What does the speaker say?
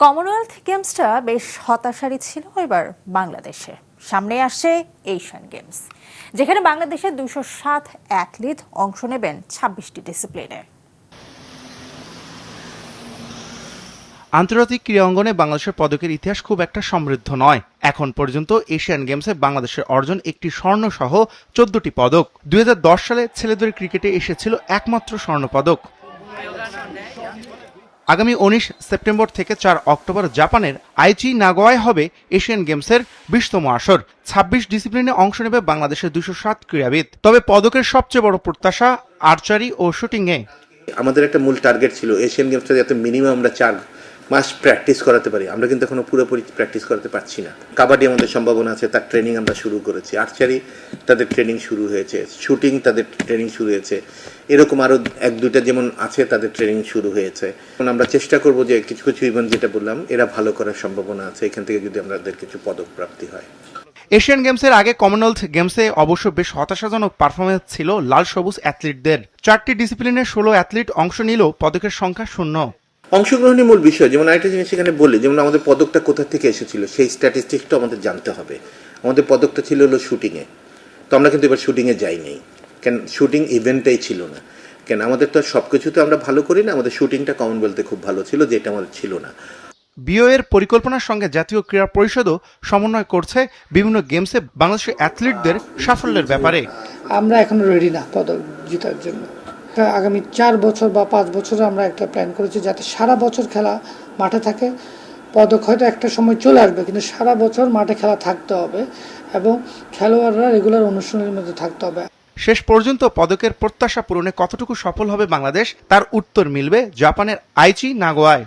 Commonwealth গেমসটা বেশ হতাশারই ছিল এবার বাংলাদেশে। সামনে আসছে এশিয়ান গেমস, যেখানে বাংলাদেশের 207 অ্যাথলিট অংশ নেবেন 26টি ডিসিপ্লিনে। আন্তর্জাতিক ক্রীড়া অঙ্গনে বাংলাদেশের পদকের ইতিহাস খুব একটা সমৃদ্ধ নয়। এখন পর্যন্ত এশিয়ান গেমসে বাংলাদেশের অর্জন একটি স্বর্ণ সহ 14টি পদক। 2010 সালে ছেলেদের ক্রিকেটে এসেছিল একমাত্র স্বর্ণ পদক। আগামী 19 সেপ্টেম্বর থেকে 4 অক্টোবর জাপানের আইচি নাগোয়ায় হবে এশিয়ান গেমসের 20তম আসর। 26 ডিসিপ্লিনে অংশ নেবে বাংলাদেশের 207 ক্রীড়াবিদ। তবে পদকের সবচেয়ে বড় প্রত্যাশা আর্চারি ও শুটিংয়ে। আমাদের একটা মূল টার্গেট ছিল এশিয়ান গেমসটা যাতে মিনিমাম আমরা 4 মাস প্র্যাকটিস করাতে পারি। আমরা কিন্তু এখনো পুরোপুরি প্র্যাকটিস করাতে পারছি না। কাবাডি আমাদের সম্ভাবনা আছে, তার ট্রেনিং আমরা শুরু করেছি। আর্চারি তাদের ট্রেনিং শুরু হয়েছে, শুটিং তাদের ট্রেনিং শুরু হয়েছে, এরকম আরও 1-2টা যেমন আছে তাদের ট্রেনিং শুরু হয়েছে। এখন আমরা চেষ্টা করব যে কিছু কিছু ইভেন্ট যেটা বললাম এরা ভালো করার সম্ভাবনা আছে, এখান থেকে যদি আমাদের কিছু পদক প্রাপ্তি হয়। এশিয়ান গেমসের আগে কমনওয়েলথ গেমসে অবশ্য বেশ হতাশাজনক পারফরমেন্স ছিল লাল সবুজ অ্যাথলিটদের। 4টি ডিসিপ্লিনে 16 অ্যাথলিট অংশ নিলেও পদকের সংখ্যা শূন্য। অংশগ্রহণই মূল বিষয়। যেমন আরেকটা জিনিস এখানে বললি, যেমন আমাদের পদকটা কোথা থেকে এসেছিল সেই স্ট্যাটিস্টিক্সটা আমাদের জানতে হবে। আমাদের পদকটা ছিল হলো শুটিংয়ে, তো আমরা কিন্তু এবার শুটিংয়ে যাইনি, কেন শুটিং ইভেন্টটাই ছিল না। কেন আমাদের তো সব কিছুতে আমরা ভালো করি না, আমাদের শুটিংটা কমনওয়েলথে খুব ভালো ছিল, যেটা আমাদের ছিল না। বিওএর পরিকল্পনার সঙ্গে জাতীয় ক্রীড়া পরিষদও সমন্বয় করছে বিভিন্ন গেমসে বাংলাদেশের অ্যাথলিটদের সাফল্যের ব্যাপারে। আমরা এখনো রেডি না পদক জেতার জন্য। আগামী 4 বছর বা 5 বছরে আমরা একটা প্ল্যান করেছি যাতে সারা বছর খেলা মাঠে থাকে। পদক হয়তো একটা সময় চলে আসবে, কিন্তু সারা বছর মাঠে খেলা থাকতে হবে এবং খেলোয়াড়রা রেগুলার অনুষ্ঠানের মধ্যে থাকতে হবে। শেষ পর্যন্ত পদকের প্রত্যাশা পূরণে কতটুকু সফল হবে বাংলাদেশ, তার উত্তর মিলবে জাপানের আইচি নাগোয়ায়।